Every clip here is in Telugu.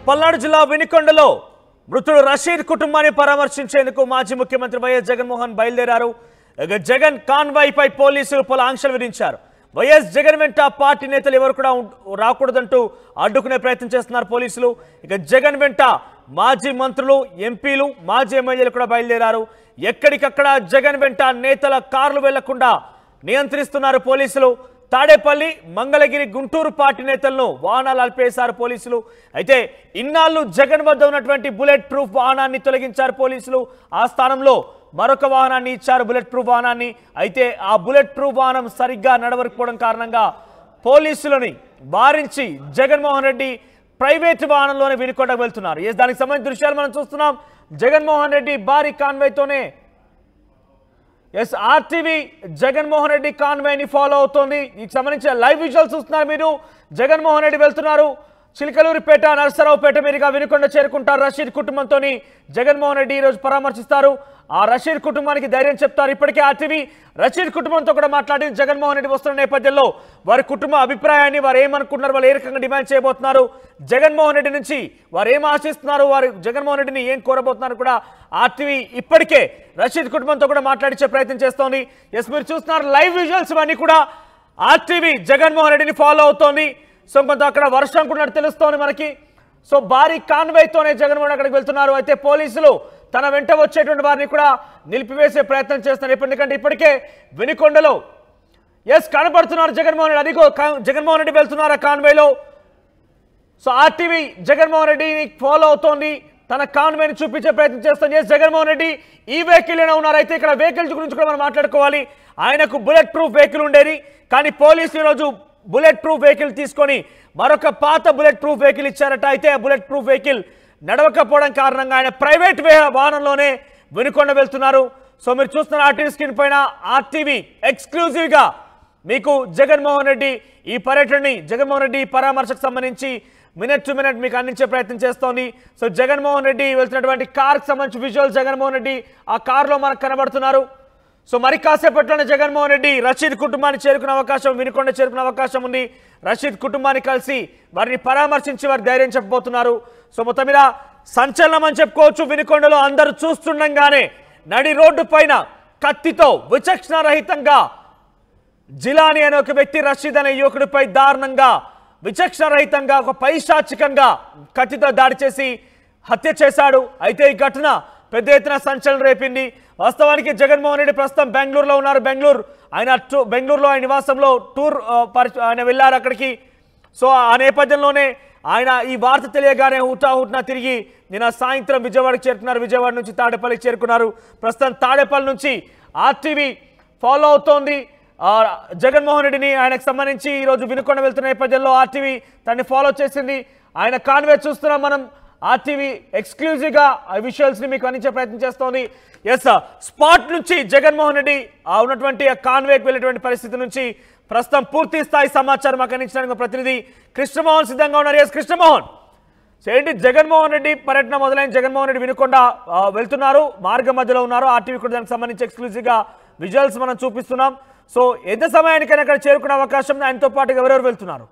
పల్నాడు జిల్లా వినుకొండలో మృతుడు రషీద్ కుటుంబాన్ని పరామర్శించేందుకు మాజీ ముఖ్యమంత్రి వైఎస్ జగన్మోహన్ బయలుదేరారు. జగన్ కాన్వాయ్ పై పోలీసులు పలు ఆంక్షలు విధించారు. వైఎస్ జగన్ వెంట పార్టీ నేతలు ఎవరు కూడా రాకూడదంటూ అడ్డుకునే ప్రయత్నం చేస్తున్నారు పోలీసులు. జగన్ వెంట మాజీ మంత్రులు, ఎంపీలు, మాజీ ఎమ్మెల్యేలు కూడా బయలుదేరారు. ఎక్కడికక్కడ జగన్ వెంట నేతల కార్లు వెళ్లకుండా నియంత్రిస్తున్నారు పోలీసులు. తాడేపల్లి, మంగళగిరి, గుంటూరు పార్టీ నేతలను వాహనాలు అల్పేశారు పోలీసులు. అయితే ఇన్నాళ్ళు జగన్ వద్ద ఉన్నటువంటి బుల్లెట్ ప్రూఫ్ వాహనాన్ని తొలగించారు పోలీసులు. ఆ స్థానంలో మరొక వాహనాన్ని ఇచ్చారు, బుల్లెట్ ప్రూఫ్ వాహనాన్ని. అయితే ఆ బుల్లెట్ ప్రూఫ్ వాహనం సరిగ్గా నడవకపోవడం కారణంగా పోలీసులని వారించి జగన్మోహన్ రెడ్డి ప్రైవేట్ వాహనంలోనే వినుకొండకు వెళ్తున్నారు. దానికి సంబంధించిన దృశ్యాలు మనం చూస్తున్నాం. జగన్మోహన్ రెడ్డి భారీ కాన్వాయ్తోనే ఆర్టీవీ జగన్మోహన్ రెడ్డి కాన్వాయ్ని ఫాలో అవుతోంది. దీనికి సంబంధించిన లైవ్ విజువల్స్ చూస్తున్నారు మీరు. జగన్మోహన్ రెడ్డి వెళ్తున్నారు. చిలకలూరిపేట, నరసరావుపేట మీదుగా వినుకొండ చేరుకుంటారు. రషీద్ కుటుంబంతో జగన్మోహన్ రెడ్డి ఈరోజు పరామర్శిస్తారు. ఆ రషీద్ కుటుంబానికి ధైర్యం చెప్తారు. ఇప్పటికే ఆర్టీవీ రషీద్ కుటుంబంతో కూడా మాట్లాడింది. జగన్మోహన్ రెడ్డి వస్తున్న నేపథ్యంలో వారి కుటుంబ అభిప్రాయాన్ని, వారు ఏమనుకుంటున్నారు, వాళ్ళు ఏ రకంగా డిమాండ్ చేయబోతున్నారు, జగన్మోహన్ రెడ్డి నుంచి వారు ఏం ఆశిస్తున్నారు, వారు జగన్మోహన్ రెడ్డిని ఏం కోరబోతున్నారు కూడా ఆర్టీవీ ఇప్పటికే రషీద్ కుటుంబంతో కూడా మాట్లాడించే ప్రయత్నం చేస్తోంది. మీరు చూస్తున్నారు లైవ్ విజువల్స్ అన్ని కూడా. ఆర్టీవీ జగన్మోహన్ రెడ్డిని ఫాలో అవుతోంది. సో కొంత అక్కడ వర్షం కూడా తెలుస్తోంది మనకి. సో భారీ కాన్వాయ్తోనే జగన్మోహన్ అక్కడికి వెళ్తున్నారు. అయితే పోలీసులు తన వెంట వచ్చేటువంటి వారిని కూడా నిలిపివేసే ప్రయత్నం చేస్తున్నారు. ఎందుకంటే ఇప్పటికే వినుకొండలో కనబడుతున్నారు జగన్మోహన్ రెడ్డి. అదిగో జగన్మోహన్ రెడ్డి వెళ్తున్నారు ఆ కాన్వాయ్లో. సో ఆర్టీవీ జగన్మోహన్ రెడ్డిని ఫాలో అవుతోంది, తన కాన్వాయ్ని చూపించే ప్రయత్నం చేస్తుంది. జగన్మోహన్ రెడ్డి ఈ వెహికల్లోనే ఉన్నారు. అయితే ఇక్కడ వెహికల్స్ గురించి కూడా మనం మాట్లాడుకోవాలి. ఆయనకు బుల్లెట్ ప్రూఫ్ వెహికల్ ఉండేది, కానీ పోలీసులు ఈరోజు బుల్లెట్ ప్రూఫ్ వెహికల్ తీసుకొని మరొక పాత బుల్లెట్ ప్రూఫ్ వెహికల్ ఇచ్చారట. అయితే ఆ బుల్లెట్ ప్రూఫ్ వెహికల్ నడవకపోవడం కారణంగా ఆయన ప్రైవేట్ వాహనంలోనే వినుకొండ వెళ్తున్నారు. సో మీరు చూస్తున్న ఆర్టీవీ స్క్రీన్ పైన ఆర్టీవీ ఎక్స్క్లూజివ్గా మీకు జగన్మోహన్ రెడ్డి ఈ పర్యటనని, జగన్మోహన్ రెడ్డి పరామర్శకు సంబంధించి మినిట్ టు మినిట్ మీకు అందించే ప్రయత్నం చేస్తోంది. సో జగన్మోహన్ రెడ్డి వెళ్తున్నటువంటి కార్కి సంబంధించి విజువల్ జగన్మోహన్ రెడ్డి ఆ కారులో మనకు కనబడుతున్నారు. సో మరి కాసేపట్లోనే జగన్మోహన్ రెడ్డి రషీద్ కుటుంబాన్ని చేరుకునే అవకాశం, వినుకొండ చేరుకునే అవకాశం ఉంది. రషీద్ కుటుంబాన్ని కలిసి వారిని పరామర్శించి వారి ధైర్యం చెప్పబోతున్నారు. సో మొత్తం మీద సంచలనం అని చెప్పుకోవచ్చు. వినుకొండలో అందరూ చూస్తుండగానే నడి రోడ్డు పైన కత్తితో విచక్షణ రహితంగా జిలాని అనే ఒక వ్యక్తి రషీద్ అనే యువకుడిపై దారుణంగా, విచక్షణ రహితంగా, ఒక పైశాచికంగా కత్తితో దాడి చేసి హత్య చేశాడు. అయితే ఈ ఘటన పెద్ద ఎత్తున సంచలనం రేపింది. వాస్తవానికి జగన్మోహన్ రెడ్డి ప్రస్తుతం బెంగళూరులో ఉన్నారు. బెంగళూరులో ఆయన నివాసంలో టూర్ ఆయన వెళ్ళారు అక్కడికి. సో ఆ నేపథ్యంలోనే ఆయన ఈ వార్త తెలియగానే హుటాహుటిన తిరిగి నిన్న సాయంత్రం విజయవాడకి చేరుకున్నారు. విజయవాడ నుంచి తాడేపల్లికి చేరుకున్నారు. ప్రస్తుతం తాడేపల్లి నుంచి ఆర్టీవీ ఫాలో అవుతోంది జగన్మోహన్ రెడ్డిని. ఆయనకు సంబంధించి ఈరోజు వినుకొండ వెళ్తున్న నేపథ్యంలో ఆర్టీవీ తనని ఫాలో చేసింది. ఆయన కాన్వే చూస్తున్నాం మనం. ఆర్టీవీ ఎక్స్క్లూజివ్గా ఆ విజువల్స్ని మీకు అందించే ప్రయత్నం చేస్తోంది. స్పాట్ నుంచి జగన్మోహన్ రెడ్డి ఉన్నటువంటి కాన్వేకి వెళ్ళేటువంటి పరిస్థితి నుంచి ప్రస్తుతం పూర్తి స్థాయి సమాచారం మాకు అందించడానికి ప్రతినిధి కృష్ణమోహన్ సిద్ధంగా ఉన్నారు. కృష్ణమోహన్, ఏంటి జగన్మోహన్ రెడ్డి పర్యటన మొదలైన జగన్మోహన్ రెడ్డి వినుకొండ వెళ్తున్నారు, మార్గ మధ్యలో ఉన్నారు. ఆర్టీవీ కూడా దానికి సంబంధించి ఎక్స్క్లూజివ్గా విజువల్స్ మనం చూపిస్తున్నాం. సో ఎంత సమయానికైనా అక్కడ చేరుకునే అవకాశం, ఆయనతో పాటు ఎవరెవరు వెళ్తున్నారు?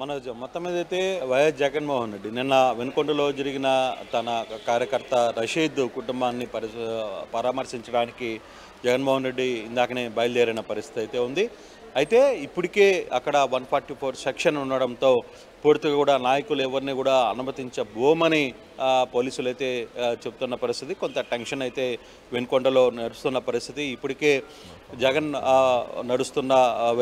మనోజ్, మొత్తం మీద అయితే వైఎస్ జగన్మోహన్ రెడ్డి నిన్న వెనుకొండలో జరిగిన తన కార్యకర్త రషీద్ కుటుంబాన్ని పరామర్శించడానికి జగన్మోహన్ రెడ్డి ఇందాకనే బయలుదేరిన పరిస్థితి అయితే ఉంది. అయితే ఇప్పటికే అక్కడ 144 సెక్షన్ ఉండడంతో పూర్తిగా కూడా నాయకులు ఎవరిని కూడా అనుమతించబోమని పోలీసులు అయితే చెప్తున్న పరిస్థితి. కొంత టెన్షన్ అయితే వెనుకొండలో నడుస్తున్న పరిస్థితి. ఇప్పటికే జగన్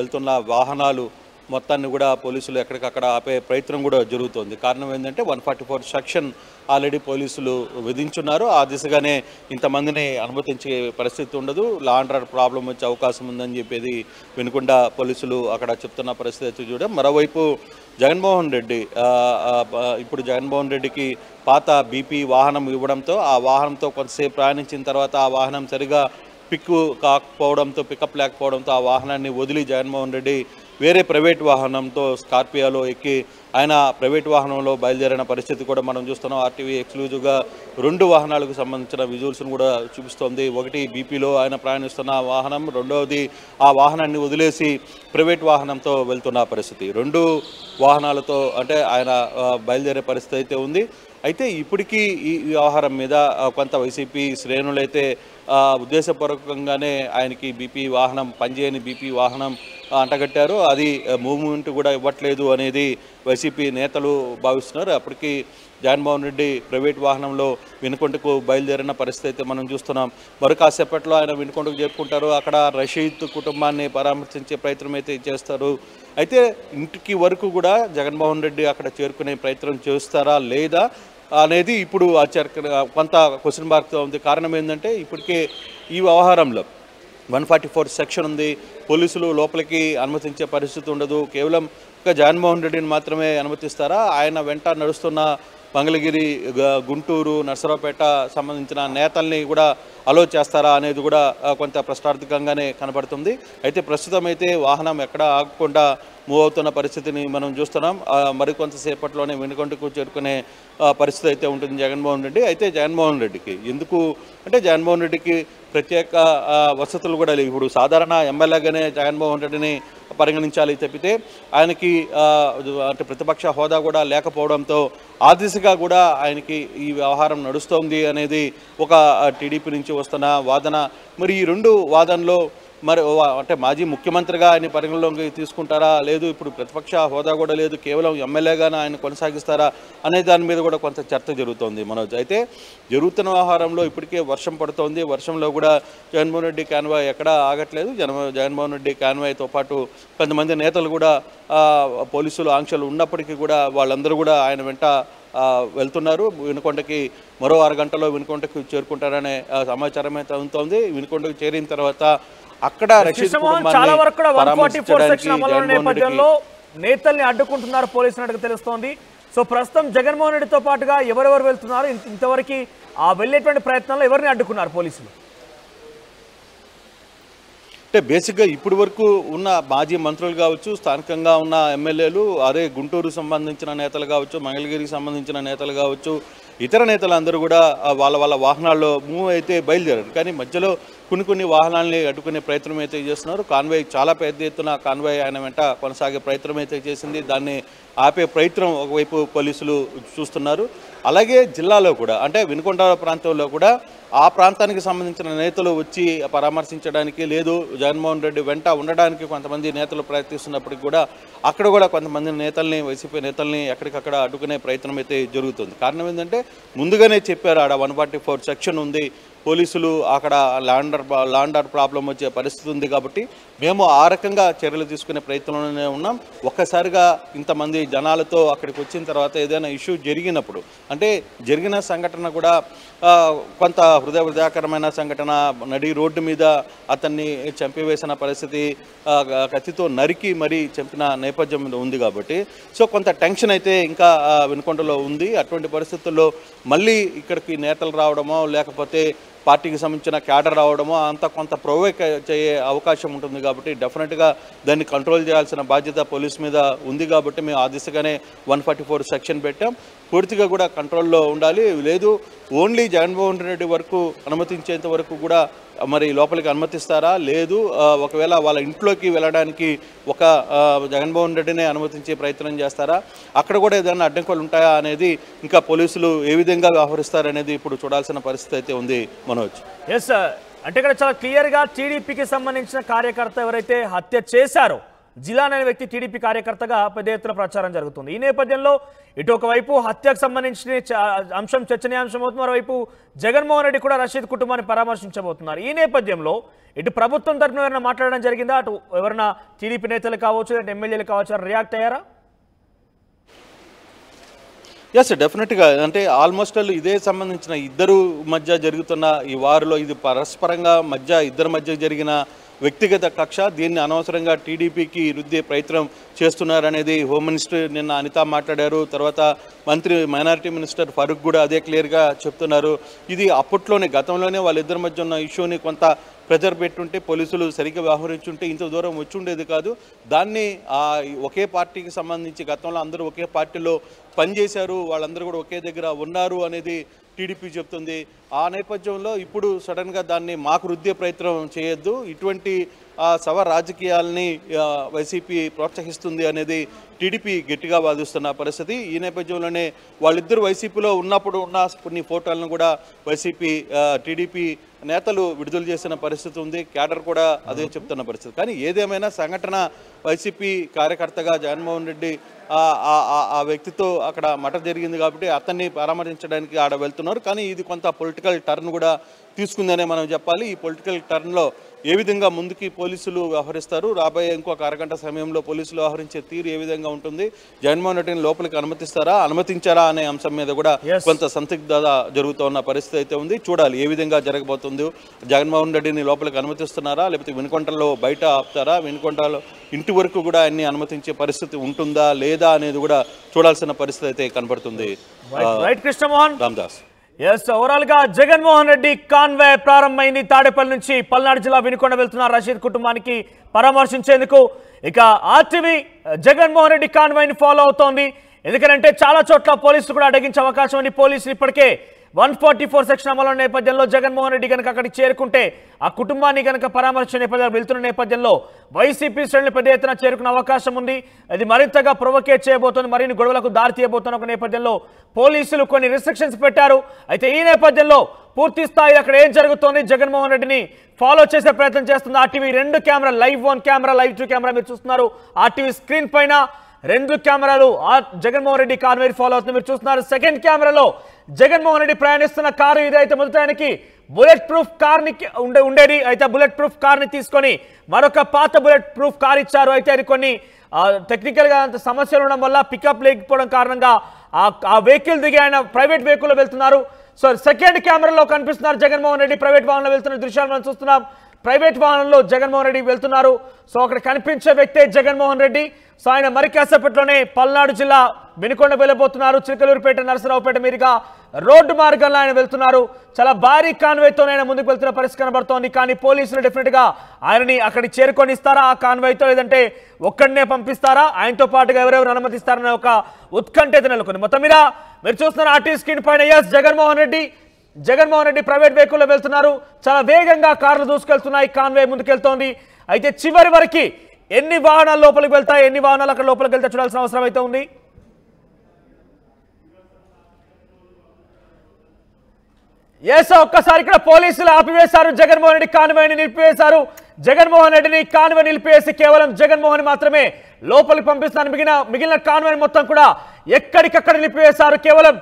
వెళ్తున్న వాహనాలు మొత్తాన్ని కూడా పోలీసులు ఎక్కడికక్కడ ఆపే ప్రయత్నం కూడా జరుగుతోంది. కారణం ఏంటంటే 144 సెక్షన్ ఆల్రెడీ పోలీసులు విధించున్నారు. ఆ దిశగానే ఇంతమందిని అనుమతించే పరిస్థితి ఉండదు, లా అండ్ ఆర్డర్ ప్రాబ్లం వచ్చే అవకాశం ఉందని చెప్పేది వినుకొండ పోలీసులు అక్కడ చెప్తున్న పరిస్థితి చూడడం. మరోవైపు జగన్మోహన్ రెడ్డి ఇప్పుడు జగన్మోహన్ రెడ్డికి పాత బీపీ వాహనం ఇవ్వడంతో ఆ వాహనంతో కొంతసేపు ప్రయాణించిన తర్వాత ఆ వాహనం సరిగా పికప్ లేకపోవడంతో ఆ వాహనాన్ని వదిలి జగన్మోహన్ రెడ్డి వేరే ప్రైవేట్ వాహనంతో స్కార్పియోలో ఎక్కి ఆయన ప్రైవేట్ వాహనంలో బయలుదేరిన పరిస్థితి కూడా మనం చూస్తున్నాం. ఆర్టీవీ ఎక్స్క్లూజివ్గా 2 వాహనాలకు సంబంధించిన విజువల్స్ను కూడా చూపిస్తోంది. ఒకటి బీపీలో ఆయన ప్రయాణిస్తున్న వాహనం, రెండవది ఆ వాహనాన్ని వదిలేసి ప్రైవేట్ వాహనంతో వెళ్తున్న పరిస్థితి. 2 వాహనాలతో అంటే ఆయన బయలుదేరే పరిస్థితి అయితే ఉంది. అయితే ఇప్పటికీ ఈ వ్యవహారం మీద కొంత వైసీపీ శ్రేణులైతే ఉద్దేశపూర్వకంగానే ఆయనకి బీపీ వాహనం పనిచేయని బీపీ వాహనం అంటగట్టారు. అది మూవ్మెంట్ కూడా ఇవ్వట్లేదు అనేది వైసీపీ నేతలు భావిస్తున్నారు. అప్పటికి జగన్మోహన్ రెడ్డి ప్రైవేట్ వాహనంలో వినుకొండకు బయలుదేరిన పరిస్థితి అయితే మనం చూస్తున్నాం. మరి కాసేపట్లో ఆయన వినుకొండకు చేరుకుంటారు. అక్కడ రషీద్ కుటుంబాన్ని పరామర్శించే ప్రయత్నం అయితే చేస్తారు. అయితే ఇంటికి వరకు కూడా జగన్మోహన్ రెడ్డి అక్కడ చేరుకునే ప్రయత్నం చేస్తారా లేదా అనేది ఇప్పుడు కొంత క్వశ్చన్ మార్క్తో ఉంది. కారణం ఏంటంటే ఇప్పటికే ఈ వ్యవహారంలో 144 సెక్షన్ ఉంది. పోలీసులు లోపలికి అనుమతించే పరిస్థితి ఉండదు. కేవలం జగన్మోహన్ రెడ్డిని మాత్రమే అనుమతిస్తారా, ఆయన వెంట నడుస్తున్న మంగళగిరి, గుంటూరు, నర్సరావుపేట సంబంధించిన నేతల్ని కూడా అలో చేస్తారా అనేది కూడా కొంత ప్రశ్నార్థకంగానే కనబడుతుంది. అయితే ప్రస్తుతం అయితే వాహనం ఎక్కడ ఆగకుండా మూవ్ అవుతున్న పరిస్థితిని మనం చూస్తున్నాం. మరికొంతసేపట్లోనే వెనుకొండకు చేరుకునే పరిస్థితి అయితే ఉంటుంది జగన్మోహన్ రెడ్డి. అయితే జగన్మోహన్ రెడ్డికి ఎందుకు అంటే జగన్మోహన్ రెడ్డికి ప్రత్యేక వసతులు కూడా లేవు. ఇప్పుడు సాధారణ ఎమ్మెల్యేగానే జగన్మోహన్ రెడ్డిని పరిగణించాలి తప్పితే ఆయనకి అంటే ప్రతిపక్ష హోదా కూడా లేకపోవడంతో ఆ దిశగా కూడా ఆయనకి ఈ వ్యవహారం నడుస్తోంది అనేది ఒక టీడీపీ నుంచి వస్తున్న వాదన. మరి ఈ 2 వాదనలో మరి అంటే మాజీ ముఖ్యమంత్రిగా ఆయన పరిగణలోకి తీసుకుంటారా, లేదు ఇప్పుడు ప్రతిపక్ష హోదా కూడా లేదు కేవలం ఎమ్మెల్యేగానే ఆయన కొనసాగిస్తారా అనే దాని మీద కూడా కొంత చర్చ జరుగుతోంది మనోజ్. అయితే జరుగుతున్న వ్యవహారంలో ఇప్పటికే వర్షం పడుతోంది. వర్షంలో కూడా జగన్మోహన్ రెడ్డి కాన్వాయ్ ఎక్కడా ఆగట్లేదు. జగన్మోహన్ రెడ్డి కాన్వాయ్తో పాటు కొంతమంది నేతలు కూడా పోలీసులు ఆంక్షలు ఉన్నప్పటికీ కూడా వాళ్ళందరూ కూడా ఆయన వెంట వెళ్తున్నారు. వినుకొండకి మరో 6 గంటల్లో వినుకొండకు చేరుకుంటారనే సమాచారం అయితే అందుతోంది. వినుకొండకు చేరిన తర్వాత అక్కడ చాలా వరకు కూడా 144 సెక్షన్ అమలు నేపథ్యంలో నేతల్ని అడ్డుకుంటున్నారు పోలీసులు తెలుస్తోంది. సో ప్రస్తుతం జగన్మోహన్ రెడ్డితో పాటుగా ఎవరెవరు వెళ్తున్నారు, ఇంతవరకు ఆ వెళ్ళేటువంటి ప్రయత్నంలో ఎవరిని అడ్డుకున్నారు పోలీసులు? అంటే బేసిక్గా ఇప్పటి వరకు ఉన్న మాజీ మంత్రులు కావచ్చు, స్థానికంగా ఉన్న ఎమ్మెల్యేలు, అదే గుంటూరు సంబంధించిన నేతలు కావచ్చు, మంగళగిరికి సంబంధించిన నేతలు కావచ్చు, ఇతర నేతలందరూ కూడా వాళ్ళ వాహనాల్లో మూవ్ అయితే బయలుదేరారు. కానీ మధ్యలో కొన్ని వాహనాలని అడ్డుకునే ప్రయత్నం అయితే చేస్తున్నారు. కాన్వాయ్ చాలా పెద్ద ఎత్తున కాన్వాయ్ ఆయన వెంట కొనసాగే ప్రయత్నం అయితే చేసింది. దాన్ని ఆపే ప్రయత్నం ఒకవైపు పోలీసులు చూస్తున్నారు. అలాగే జిల్లాలో కూడా అంటే వినుకొండ ప్రాంతంలో కూడా ఆ ప్రాంతానికి సంబంధించిన నేతలు వచ్చి పరామర్శించడానికి లేదు జగన్మోహన్ రెడ్డి వెంట ఉండడానికి కొంతమంది నేతలు ప్రయత్నిస్తున్నప్పటికీ కూడా అక్కడ కూడా కొంతమంది నేతల్ని వైసీపీ నేతల్ని ఎక్కడికక్కడ అడ్డుకునే ప్రయత్నం అయితే జరుగుతుంది. కారణం ఏంటంటే ముందుగానే చెప్పారు ఆడ 144 సెక్షన్ ఉంది, పోలీసులు అక్కడ ల్యాండ్ ఆర్డర్ ప్రాబ్లం వచ్చే పరిస్థితి ఉంది కాబట్టి మేము ఆ రకంగా చర్యలు తీసుకునే ప్రయత్నంలోనే ఉన్నాం. ఒక్కసారిగా ఇంతమంది జనాలతో అక్కడికి వచ్చిన తర్వాత ఏదైనా ఇష్యూ జరిగినప్పుడు అంటే జరిగిన సంఘటన కూడా కొంత హృదయకరమైన సంఘటన, నడి రోడ్డు మీద అతన్ని చంపివేసిన పరిస్థితి, కత్తితో నరికి మరీ చంపిన నేపథ్యం ఉంది కాబట్టి సో కొంత టెన్షన్ అయితే ఇంకా వినుకొండలో ఉంది. అటువంటి పరిస్థితుల్లో మళ్ళీ ఇక్కడికి నేతలు రావడమో లేకపోతే పార్టీకి సంబంధించిన క్యాడర్ రావడమో అంత కొంత ప్రొవోక్ చేసే అవకాశం ఉంటుంది కాబట్టి డెఫినెట్గా దాన్ని కంట్రోల్ చేయాల్సిన బాధ్యత పోలీస్ మీద ఉంది కాబట్టి మేము ఆ దిశగానే 144 సెక్షన్ పెట్టాం. పూర్తిగా కూడా కంట్రోల్లో ఉండాలి. లేదు ఓన్లీ జగన్మోహన్ రెడ్డి వరకు అనుమతించేంత వరకు కూడా మరి లోపలికి అనుమతిస్తారా, లేదు ఒకవేళ వాళ్ళ ఇంట్లోకి వెళ్ళడానికి ఒక జగన్మోహన్ రెడ్డినే అనుమతించే ప్రయత్నం చేస్తారా, అక్కడ కూడా ఏదైనా అడ్డంకులు ఉంటాయా అనేది ఇంకా పోలీసులు ఏ విధంగా వ్యవహరిస్తారనేది ఇప్పుడు చూడాల్సిన పరిస్థితి అయితే ఉంది మనోజ్. ఎస్ అంటే ఇక్కడ చాలా క్లియర్గా టీడీపీకి సంబంధించిన కార్యకర్త ఎవరైతే హత్య చేశారో జిలాన్ అనే వ్యక్తి టీడీపీ కార్యకర్తగా పెద్ద ఎత్తున ప్రచారం జరుగుతుంది. ఈ నేపథ్యంలో ఇటు ఒకవైపు హత్యకు సంబంధించిన అంశం చర్చనీయాంశం అవుతుంది, మరోవైపు జగన్మోహన్ రెడ్డి కూడా రషీద్ కుటుంబాన్ని పరామర్శించబోతున్నారు. ఈ నేపథ్యంలో ఇటు ప్రభుత్వం తరఫున ఎవరైనా మాట్లాడడం జరిగిందా, అటు ఎవరైనా టీడీపీ నేతలు కావచ్చు అంటే ఎమ్మెల్యేలు కావచ్చు రియాక్ట్ అయ్యారా? ఎస్ డెఫినెట్గా అంటే ఆల్మోస్ట్ ఇదే సంబంధించిన ఇద్దరు మధ్య జరుగుతున్న ఈ వారిలో ఇది పరస్పరంగా ఇద్దరి మధ్య జరిగిన వ్యక్తిగత కక్ష, దీన్ని అనవసరంగా టీడీపీకి రుద్దే ప్రయత్నం చేస్తున్నారనేది హోమ్ మినిస్టర్ నిన్న అనిత మాట్లాడారు. తర్వాత మైనారిటీ మినిస్టర్ ఫరూక్ కూడా అదే క్లియర్గా చెప్తున్నారు. ఇది అప్పట్లోనే గతంలోనే వాళ్ళిద్దరి మధ్య ఉన్న ఇష్యూని కొంత ప్రెజర్ పెట్టుంటే, పోలీసులు సరిగ్గా వ్యవహరించుంటే ఇంత దూరం వచ్చి ఉండేది కాదు. దాన్ని ఒకే పార్టీకి సంబంధించి గతంలో అందరూ ఒకే పార్టీలో పనిచేశారు, వాళ్ళందరూ కూడా ఒకే దగ్గర ఉన్నారు అనేది టీడీపీ చెప్తుంది. ఆ నేపథ్యంలో ఇప్పుడు సడన్గా దాన్ని మాకు రుద్దే ప్రయత్నం చేయొద్దు, ఇటువంటి సవ రాజకీయాలని వైసీపీ ప్రోత్సహిస్తుంది అనేది టీడీపీ గట్టిగా వాదిస్తున్న పరిస్థితి. ఈ నేపథ్యంలోనే వాళ్ళిద్దరు వైసీపీలో ఉన్నప్పుడు ఉన్న కొన్ని ఫోటోలను కూడా టీడీపీ నేతలు విడుదల చేసిన పరిస్థితి ఉంది. క్యాడర్ కూడా అదే చెప్తున్న పరిస్థితి. కానీ ఏదేమైనా సంఘటన వైసీపీ కార్యకర్తగా జగన్మోహన్ రెడ్డి ఆ వ్యక్తితో అక్కడ మటర్ జరిగింది కాబట్టి అతన్ని పరామర్శించడానికి ఆడ వెళ్తున్నారు. కానీ ఇది కొంత పొలిటికల్ టర్న్ కూడా తీసుకుందనే మనం చెప్పాలి. ఈ పొలిటికల్ టర్న్లో ఏ విధంగా ముందుకి పోలీసులు వ్యవహరిస్తారు, రాబోయే ఇంకొక అరగంట సమయంలో పోలీసులు వ్యవహరించే తీరు ఏ విధంగా ఉంటుంది, జగన్మోహన్ రెడ్డిని లోపలికి అనుమతించారా అనే అంశం మీద కూడా కొంత సందిగ్ధత జరుగుతున్న పరిస్థితి అయితే ఉంది. చూడాలి ఏ విధంగా జరగబోతుందో. జగన్మోహన్ రెడ్డిని లోపలికి అనుమతిస్తున్నారా, లేకపోతే వినుకొండలో బయట ఆపుతారా, వినుకొండలో ఇంటి వరకు కూడా అన్ని అనుమతించే పరిస్థితి ఉంటుందా లేదా అనేది కూడా చూడాల్సిన పరిస్థితి అయితే కనబడుతుంది. కృష్ణమోహన్ రామదాస్. ఓవరాల్ గా జగన్మోహన్ రెడ్డి కాన్వే ప్రారంభమైంది. తాడేపల్లి నుంచి పల్నాడు జిల్లా వినుకొండ వెళ్తున్న రషీద్ కుటుంబానికి పరామర్శించేందుకు. ఇక ఆర్టీవీ జగన్మోహన్ రెడ్డి కాన్వేని ఫాలో అవుతోంది. ఎందుకంటే చాలా చోట్ల పోలీసులు కూడా అడ్డగించే అవకాశం ఉంది. పోలీసులు ఇప్పటికే 144 సెక్షన్ అమలు నేపథ్యంలో జగన్మోహన్ రెడ్డి కనుక అక్కడికి చేరుకుంటే ఆ కుటుంబాన్ని కనుక పరామర్శించే నేపథ్యంలో వెళ్తున్న నేపథ్యంలో వైసీపీ శ్రేణులు పెద్ద ఎత్తున చేరుకునే అవకాశం ఉంది. అది మరింతగా ప్రొవోకేట్ చేయబోతోంది, మరిన్ని గొడవలకు దారి తీయబోతున్న ఒక నేపథ్యంలో పోలీసులు కొన్ని రిస్ట్రిక్షన్స్ పెట్టారు. అయితే ఈ నేపథ్యంలో పూర్తి స్థాయి అక్కడ ఏం జరుగుతోంది, జగన్మోహన్ రెడ్డిని ఫాలో చేసే ప్రయత్నం చేస్తుంది RTV. 2 camera, live 1 camera, live 2 camera మీరు చూస్తున్నారు ఆర్టీవీ స్క్రీన్ పైన. 2 కెమెరాలు జగన్మోహన్ రెడ్డి కాన్వే ఫాలో అవుతుంది మీరు చూస్తున్నారు. సెకండ్ కెమెరాలో జగన్మోహన్ రెడ్డి ప్రయాణిస్తున్న కారు ఇదైతే మొదట ఆయనకి బుల్లెట్ ప్రూఫ్ కార్ ఉండేది. అయితే బుల్లెట్ ప్రూఫ్ కార్ ని తీసుకొని మరొక పాత బుల్లెట్ ప్రూఫ్ కార్ ఇచ్చారు. అయితే అది కొన్ని టెక్నికల్ గా సమస్యలు ఉండడం వల్ల పికప్ లేకపోవడం కారణంగా ఆ వెహికల్ దిగి ఆయన ప్రైవేట్ వెహికల్ లో వెళ్తున్నారు. సో సెకండ్ కెమెరాలో కనిపిస్తున్నారు జగన్మోహన్ రెడ్డి ప్రైవేట్ వాహనంలో వెళ్తున్న దృశ్యాలు మనం చూస్తున్నాం. ప్రైవేట్ వాహనంలో జగన్మోహన్ రెడ్డి వెళ్తున్నారు. సో అక్కడ కనిపించే వ్యక్తే జగన్మోహన్ రెడ్డి. సో ఆయన మరి కాసేపట్లోనే పల్నాడు జిల్లా వినుకొండ వెళ్ళబోతున్నారు. చిలకలూరిపేట, నరసరావుపేట మీదుగా రోడ్డు మార్గంలో ఆయన వెళ్తున్నారు. చాలా భారీ కాన్వేతో ఆయన ముందుకు వెళ్తున్న పరిస్థితి కనబడుతోంది. కానీ పోలీసులు డెఫినెట్ గా ఆయనని అక్కడికి చేరుకొని ఇస్తారా ఆ కాన్వేతో, లేదంటే ఒక్కడనే పంపిస్తారా, ఆయనతో పాటుగా ఎవరెవరు అనుమతిస్తారనే ఒక ఉత్కంఠ నెలకొంది. మొత్తం మీద మీరు చూస్తున్నారు ఆర్టీవీ స్క్రీన్ పైన జగన్మోహన్ రెడ్డి ప్రైవేట్ వెహికల్లో వెళ్తున్నారు. చాలా వేగంగా కార్లు దూసుకెళ్తున్నాయి, కాన్వే ముందుకెళ్తోంది. అయితే చివరి వరకు ఎన్ని వాహనాలు లోపలికి వెళ్తాయి, ఎన్ని వాహనాలు అక్కడ లోపలికి వెళ్తే చూడాల్సిన అవసరం అయితే ఉంది. ఒక్కసారి ఇక్కడ పోలీసులు ఆపివేశారు, జగన్మోహన్ రెడ్డి కాన్వేని నిలిపివేశారు. జగన్మోహన్ రెడ్డిని కాన్వే నిలిపివేసి కేవలం జగన్మోహన్ మాత్రమే లోపలికి పంపిస్తున్నారు. మిగిలిన కాన్వే మొత్తం కూడా ఎక్కడికక్కడ నిలిపివేశారు. కేవలం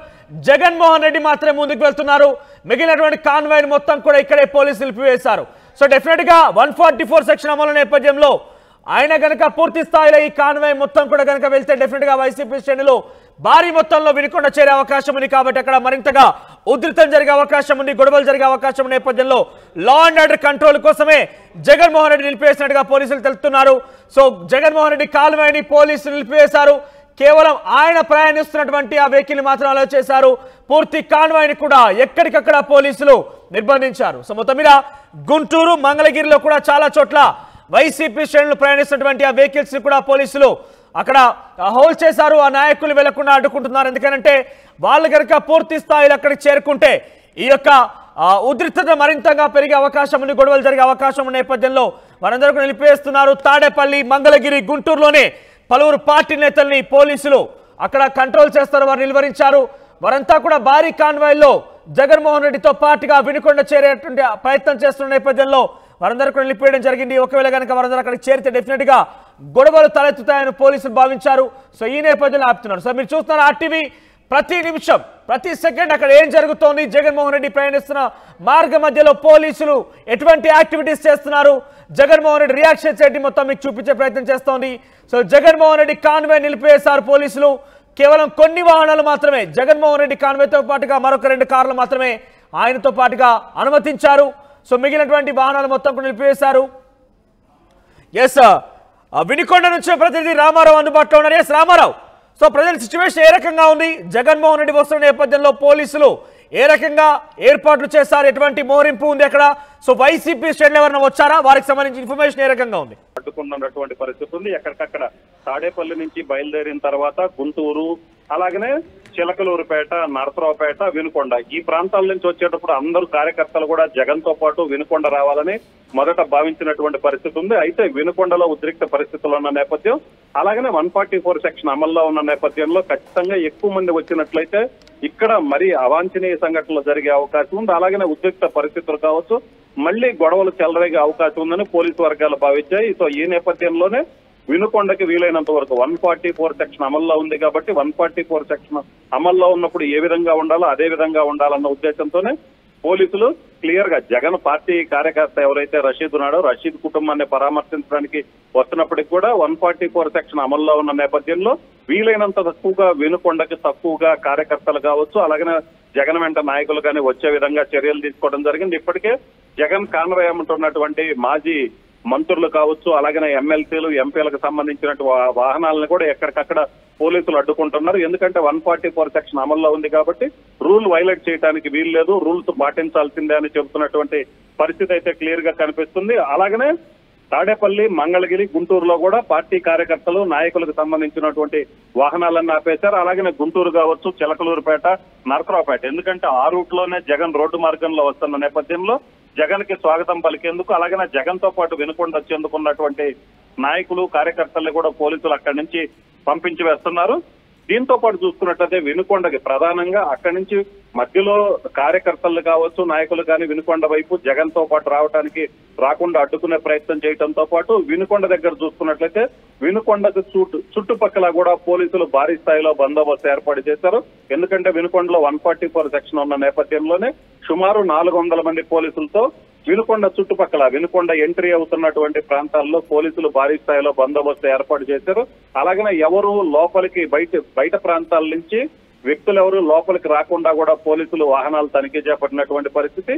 జగన్మోహన్ రెడ్డి మాత్రమే ముందుకు వెళ్తున్నారు. మిగిలినటువంటి కాన్వాయ్ మొత్తం కూడా ఇక్కడే పోలీసులు నిలిపివేశారు. సో డెఫినెట్ గా 144 సెక్షన్ అమలు నేపథ్యంలో ఆయన గనక పూర్తి స్థాయిలో ఈ కాన్వాయ్ మొత్తం కూడా గనక వెళ్తే డెఫినెట్ గా వైసీపీ శ్రేణులు భారీ మొత్తంలో వినుకొండ చేరే అవకాశం ఉంది. కాబట్టి అక్కడ మరింతగా ఉధృతం జరిగే అవకాశం ఉంది, గొడవలు జరిగే అవకాశం నేపథ్యంలో లా అండ్ ఆర్డర్ కంట్రోల్ కోసమే జగన్మోహన్ రెడ్డి నిలిపివేసినట్టుగా పోలీసులు తెలుపుతున్నారు. సో జగన్మోహన్ రెడ్డి కాన్వాయ్ని పోలీసులు నిలిపివేశారు. కేవలం ఆయన ప్రయాణిస్తున్నటువంటి ఆ వెహికల్ మాత్రం అలో చేశారు. పూర్తి కాన్వాయ్ని కూడా ఎక్కడికక్కడ పోలీసులు నిర్బంధించారు. సో మొత్తం మీద గుంటూరు, మంగళగిరిలో కూడా చాలా చోట్ల వైసీపీ శ్రేణులు ప్రయాణిస్తున్నటువంటి ఆ వెహికల్స్ కూడా పోలీసులు అక్కడ హోల్డ్ చేశారు. ఆ నాయకులు వెళ్లకుండా అడ్డుకుంటున్నారు. ఎందుకంటే వాళ్ళు కనుక పూర్తి స్థాయిలో అక్కడికి చేరుకుంటే ఈ యొక్క ఉధృతత మరింతగా పెరిగే అవకాశం ఉంది, గొడవలు జరిగే అవకాశం ఉన్న నేపథ్యంలో వారందరూ నిలిపివేస్తున్నారు. తాడేపల్లి, మంగళగిరి, గుంటూరులోనే పలువురు పార్టీ నేతల్ని పోలీసులు అక్కడ కంట్రోల్ చేస్తారు, వారు నిలువరించారు. వారంతా కూడా భారీ కాన్వాయ్లో జగన్మోహన్ రెడ్డితో పాటుగా వినుకొండ చేరేటువంటి ప్రయత్నం చేస్తున్న నేపథ్యంలో వారందరూ కూడా నిలిపేయడం జరిగింది. ఒకవేళ కనుక వారందరూ అక్కడికి చేరితే డెఫినెట్ గా గొడవలు తలెత్తుతాయని పోలీసులు భావించారు. సో ఈ నేపథ్యంలో ఆపుతున్నారు. సో మీరు చూస్తున్నారు ఆర్టీవీ ప్రతి నిమిషం, ప్రతి సెకండ్ అక్కడ ఏం జరుగుతోంది, జగన్మోహన్ రెడ్డి ప్రయాణిస్తున్న మార్గ మధ్యలో పోలీసులు ఎటువంటి యాక్టివిటీస్ చేస్తున్నారు, జగన్మోహన్ రెడ్డి రియాక్షన్ ఏంటి మొత్తం మీకు చూపించే ప్రయత్నం చేస్తోంది. సో జగన్మోహన్ రెడ్డి కాన్వే నిలిపివేశారు పోలీసులు. కేవలం కొన్ని వాహనాలు మాత్రమే జగన్మోహన్ రెడ్డి కాన్వేతో పాటుగా మరొక 2 కార్లు మాత్రమే ఆయనతో పాటుగా అనుమతించారు. సో మిగిలినటువంటి వాహనాలు మొత్తం కూడా నిలిపివేశారు. ఎస్ వినుకొండ నుంచి ప్రతినిధి రామారావు అందుబాటులో ఉన్నారు. S Ramarao, so present situation ఏ రకంగా ఉంది? జగన్మోహన్ రెడ్డి వస్తున్న నేపథ్యంలో పోలీసులు ఏ రకంగా ఏర్పాట్లు చేశారు? ఎటువంటి మోరింపు ఉంది అక్కడ? సో వైసీపీ శ్రేణులు ఎవరైనా వచ్చారా? వారికి సంబంధించిన ఇన్ఫర్మేషన్ ఏ రకంగా ఉంది? అడ్డుకున్నటువంటి పరిస్థితి ఉంది. ఎక్కడికక్కడ తాడేపల్లి నుంచి బయలుదేరిన తర్వాత గుంటూరు, అలాగనే చిలకలూరుపేట, నరసరావుపేట, వినుకొండ ఈ ప్రాంతాల నుంచి వచ్చేటప్పుడు అందరూ కార్యకర్తలు కూడా జగన్ తో పాటు వినుకొండ రావాలని మొదట భావించినటువంటి పరిస్థితి ఉంది. అయితే వినుకొండలో ఉద్రిక్త పరిస్థితులు ఉన్న నేపథ్యం, అలాగనే 144 సెక్షన్ అమల్లో ఉన్న నేపథ్యంలో ఖచ్చితంగా ఎక్కువ మంది వచ్చినట్లయితే ఇక్కడ మరి అవాంఛనీయ సంఘటనలు జరిగే అవకాశం ఉంది. అలాగనే ఉద్రిక్త పరిస్థితులు కావచ్చు, మళ్లీ గొడవలు చెలరేగే అవకాశం ఉందని పోలీసు వర్గాలు భావించాయి. సో ఈ నేపథ్యంలోనే వినుకొండకి వీలైనంత వరకు 144 సెక్షన్ అమల్లో ఉంది కాబట్టి 144 సెక్షన్ అమల్లో ఉన్నప్పుడు ఏ విధంగా ఉండాలో అదే విధంగా ఉండాలన్న ఉద్దేశంతోనే పోలీసులు క్లియర్ గా జగన్ పార్టీ కార్యకర్త ఎవరైతే రషీద్ ఉన్నాడో రషీద్ కుటుంబాన్ని పరామర్శించడానికి వస్తున్నప్పటికి కూడా 144 సెక్షన్ అమల్లో ఉన్న నేపథ్యంలో వీలైనంత తక్కువగా వినుకొండకి తక్కువగా కార్యకర్తలు కావచ్చు, అలాగనే జగన్ వెంట నాయకులు కానీ వచ్చే విధంగా చర్యలు తీసుకోవడం జరిగింది. ఇప్పటికే జగన్ కాన్వాయ్ ఉన్నటువంటి మాజీ మంత్రులు కావచ్చు, అలాగనే ఎమ్మెల్సీలు, ఎంపీలకు సంబంధించినటువంటి వాహనాలను కూడా ఎక్కడికక్కడ పోలీసులు అడ్డుకుంటున్నారు. ఎందుకంటే 144 సెక్షన్ అమల్లో ఉంది కాబట్టి రూల్ వైలేట్ చేయడానికి వీలు లేదు, రూల్స్ పాటించాల్సిందే అని చెబుతున్నటువంటి పరిస్థితి అయితే క్లియర్ గా కనిపిస్తుంది. అలాగనే తాడేపల్లి, మంగళగిరి, గుంటూరులో కూడా పార్టీ కార్యకర్తలు, నాయకులకు సంబంధించినటువంటి వాహనాలన్నీ ఆపేశారు. అలాగనే గుంటూరు కావచ్చు, చిలకలూరుపేట, నరసరావుపేట, ఎందుకంటే ఆ రూట్ లోనే జగన్ రోడ్డు మార్గంలో వస్తున్న నేపథ్యంలో జగన్ కి స్వాగతం పలికేందుకు, అలాగనే జగన్ తో పాటు వినుకొండ వచ్చేందుకు ఉన్నటువంటి నాయకులు, కార్యకర్తల్ని కూడా పోలీసులు అక్కడి నుంచి పంపించి వేస్తున్నారు. దీంతో పాటు చూసుకున్నట్లయితే వినుకొండకి ప్రధానంగా అక్కడి నుంచి మధ్యలో కార్యకర్తలు కావచ్చు, నాయకులు కానీ వినుకొండ వైపు జగన్ తో పాటు రాకుండా అడ్డుకునే ప్రయత్నం చేయడంతో పాటు వినుకొండ దగ్గర చూసుకున్నట్లయితే వినుకొండకు చుట్టుపక్కల కూడా పోలీసులు భారీ స్థాయిలో బందోబస్తు ఏర్పాటు చేశారు. ఎందుకంటే వినుకొండలో 144 సెక్షన్ ఉన్న నేపథ్యంలోనే సుమారు 400 మంది పోలీసులతో వినుకొండ చుట్టుపక్కల, వినుకొండ ఎంట్రీ అవుతున్నటువంటి ప్రాంతాల్లో పోలీసులు భారీ స్థాయిలో బందోబస్తు ఏర్పాటు చేశారు. అలాగనే ఎవరు లోపలికి బయట ప్రాంతాల నుంచి వ్యక్తులు ఎవరు లోపలికి రాకుండా కూడా పోలీసులు వాహనాలు తనిఖీ చేపట్టినటువంటి పరిస్థితి.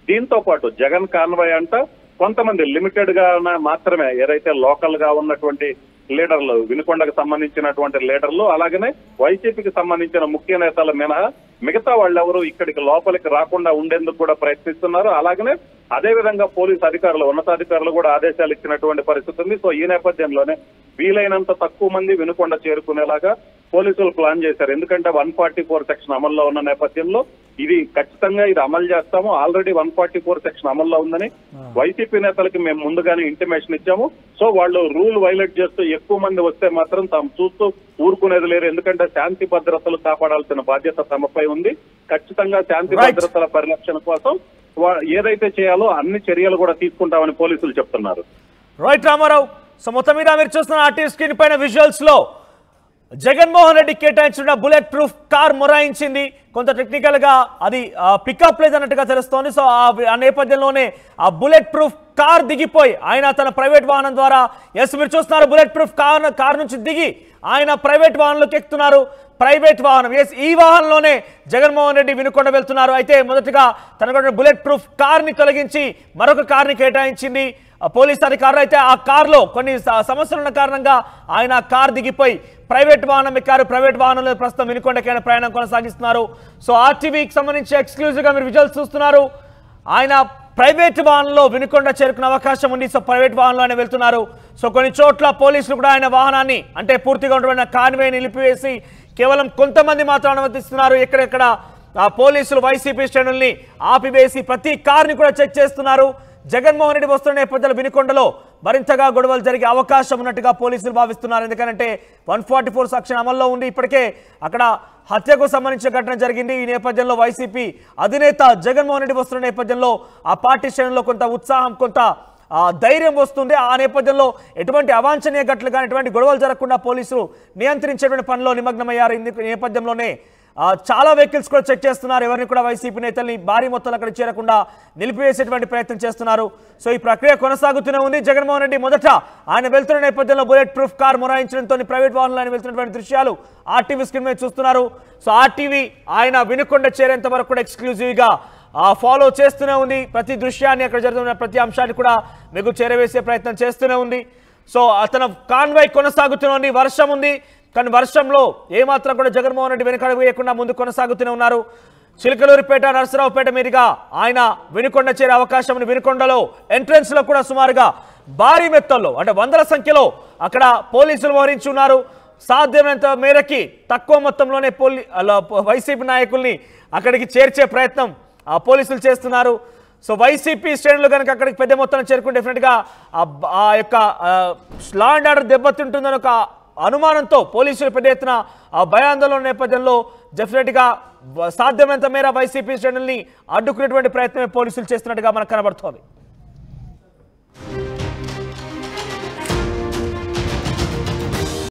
దీంతో పాటు జగన్ కాన్వాయ్ అంట కొంతమంది లిమిటెడ్ గా మాత్రమే ఏదైతే లోకల్ గా ఉన్నటువంటి లీడర్లు, వినుకొండకు సంబంధించినటువంటి లీడర్లు, అలాగనే వైసీపీకి సంబంధించిన ముఖ్య నేతల మినహా మిగతా వాళ్ళెవరు ఇక్కడికి లోపలికి రాకుండా ఉండేందుకు కూడా ప్రయత్నిస్తున్నారు. అలాగనే అదే విధంగా పోలీసు అధికారులు, ఉన్నతాధికారులు కూడా ఆదేశాలు ఇచ్చినటువంటి పరిస్థితి ఉంది. సో ఈ నేపథ్యంలోనే వీలైనంత తక్కువ మంది వినుకొండ చేరుకునేలాగా పోలీసులు ప్లాన్ చేశారు. ఎందుకంటే 144 సెక్షన్ అమల్లో ఉన్న నేపథ్యంలో ఇది ఖచ్చితంగా ఇది అమలు చేస్తాము. ఆల్రెడీ 144 సెక్షన్ అమల్లో ఉందని వైసీపీ నేతలకి మేము ముందుగానే ఇంటిమేషన్ ఇచ్చాము. సో వాళ్ళు రూల్ వైలేట్ చేస్తూ ఎక్కువ మంది వస్తే మాత్రం తాము చూస్తూ ఊరుకునేది లేరు. ఎందుకంటే శాంతి భద్రతలు కాపాడాల్సిన బాధ్యత తమపై ఉంది. ఖచ్చితంగా శాంతి భద్రతల పరిరక్షణ కోసం ఏదైతే చేయాలో అన్ని చర్యలు కూడా తీసుకుంటామని పోలీసులు చెప్తున్నారు. రైట్ రామారావు, సో మొత్తం మీద మీరు చూస్తున్న ఆర్టీవీ స్క్రీన్ పైన విజువల్స్ లో జగన్మోహన్ రెడ్డి కేటాయించిన బుల్లెట్ ప్రూఫ్ కార్ మొరాయించింది. కొంత టెక్నికల్ గా అది పికప్ లేదన్నట్టుగా తెలుస్తోంది. సో ఆ నేపథ్యంలోనే ఆ బుల్లెట్ ప్రూఫ్ కార్ దిగిపోయి ఆయన తన ప్రైవేట్ వాహనం ద్వారా, ఎస్ మీరు చూస్తున్నారు, బుల్లెట్ ప్రూఫ్ కార్ నుంచి దిగి ఆయన ప్రైవేట్ వాహనంలోకి ఎక్కుతున్నారు. ప్రైవేట్ వాహనం, ఎస్ ఈ వాహనంలోనే జగన్మోహన్ రెడ్డి వినుకొండ వెళ్తున్నారు. అయితే మొదటగా తనకు బుల్లెట్ ప్రూఫ్ కార్ ని తొలగించి మరొక కార్ ని కేటాయించింది పోలీస్ అధికారులు. అయితే ఆ కార్లో కొన్ని సమస్యలున్న కారణంగా ఆయన కార్ దిగిపోయి ప్రైవేట్ వాహనం ఎక్కారు. ప్రైవేట్ వాహనంలో ప్రస్తుతం వినుకొండకైనా ప్రయాణం కొనసాగిస్తున్నారు. సో ఆర్టీవీకి సంబంధించి ఎక్స్క్లూజివ్ గా మీరు విజువల్స్ చూస్తున్నారు. ఆయన ప్రైవేట్ వాహనంలో వినుకొండ చేరుకునే అవకాశం ఉంది. సో ప్రైవేట్ వాహనంలో ఆయన వెళ్తున్నారు. సో కొన్ని చోట్ల పోలీసులు కూడా ఆయన వాహనాన్ని, అంటే పూర్తిగా ఉన్నటువంటి కాన్వే నిలిపివేసి కేవలం కొంతమంది మాత్రం అనుమతిస్తున్నారు. ఎక్కడెక్కడ పోలీసులు వైసీపీ శ్రేణుల్ని ఆపివేసి ప్రతి కార్ని కూడా చెక్ చేస్తున్నారు. జగన్మోహన్ రెడ్డి వస్తున్న నేపథ్యంలో వినుకొండలో మరింతగా గొడవలు జరిగే అవకాశం ఉన్నట్టుగా పోలీసులు భావిస్తున్నారు. ఎందుకంటే 144 సెక్షన్ అమల్లో ఉంది. ఇప్పటికే అక్కడ హత్యకు సంబంధించిన ఘటన జరిగింది. ఈ నేపథ్యంలో వైసీపీ అధినేత జగన్మోహన్ రెడ్డి వస్తున్న నేపథ్యంలో ఆ పార్టీ శ్రేణుల్లో కొంత ఉత్సాహం, కొంత ధైర్యం వస్తుంది. ఆ నేపథ్యంలో ఎటువంటి అవాంఛనీయ ఘటనలు కానీ ఎటువంటి గొడవలు జరగకుండా పోలీసులు నియంత్రించేటువంటి పనిలో నిమగ్నమయ్యారు. ఈ నేపథ్యంలోనే చాలా వెహికల్స్ కూడా చెక్ చేస్తున్నారు. ఎవరిని కూడా వైసీపీ నేతల్ని భారీ మొత్తాలు అక్కడ చేరకుండా నిలిపివేసేటువంటి ప్రయత్నం చేస్తున్నారు. సో ఈ ప్రక్రియ కొనసాగుతూనే ఉంది. జగన్మోహన్ రెడ్డి మొదట ఆయన వెళ్తున్న నేపథ్యంలో బుల్లెట్ ప్రూఫ్ కార్ మొరాయించడంతో ప్రైవేట్ వాహనంలో ఆయన వెళ్తున్నటువంటి దృశ్యాలు ఆర్టీవీ స్క్రీన్ మీద చూస్తున్నారు. సో ఆర్టీవీ ఆయన వినుకొండ చేరేంత వరకు కూడా ఎక్స్క్లూజివ్ గా ఫాలో చేస్తూనే ఉంది. ప్రతి దృశ్యాన్ని, అక్కడ జరుగుతున్న ప్రతి అంశాన్ని కూడా మీకు చేరవేసే ప్రయత్నం చేస్తూనే ఉంది. సో అతను కాన్వాయ్ కొనసాగుతూనే వర్షం ఉంది, కానీ వర్షంలో ఏమాత్రం కూడా జగన్మోహన్ రెడ్డి వెనుకడుగు వేయకుండా ముందు కొనసాగుతూనే ఉన్నారు. చిలకలూరిపేట నరసరావుపేట మీదుగా ఆయన వినుకొండ చేరే అవకాశం ఉంది. వినుకొండలో ఎంట్రన్స్ లో కూడా సుమారుగా భారీ మెత్తల్లో అంటే వందల సంఖ్యలో అక్కడ పోలీసులు మోహరించి ఉన్నారు. సాధ్యమైనంత మేరకి తక్కువ మొత్తంలోనే వైసీపీ నాయకుల్ని అక్కడికి చేర్చే ప్రయత్నం పోలీసులు చేస్తున్నారు. సో వైసీపీ శ్రేణులు కనుక అక్కడికి పెద్ద మొత్తంలో చేరుకుంటే డెఫినెట్గా ఆ యొక్క లా అండ్ ఆర్డర్ దెబ్బతింటుందని ఒక అనుమానంతో పోలీసులు పెద్ద ఎత్తున ఆ భయాందోళన నేపథ్యంలో డెఫినెట్గా సాధ్యమైనంత మేర వైసీపీ శ్రేణుల్ని అడ్డుకునేటువంటి ప్రయత్నమే పోలీసులు చేస్తున్నట్టుగా మనకు కనబడుతోంది.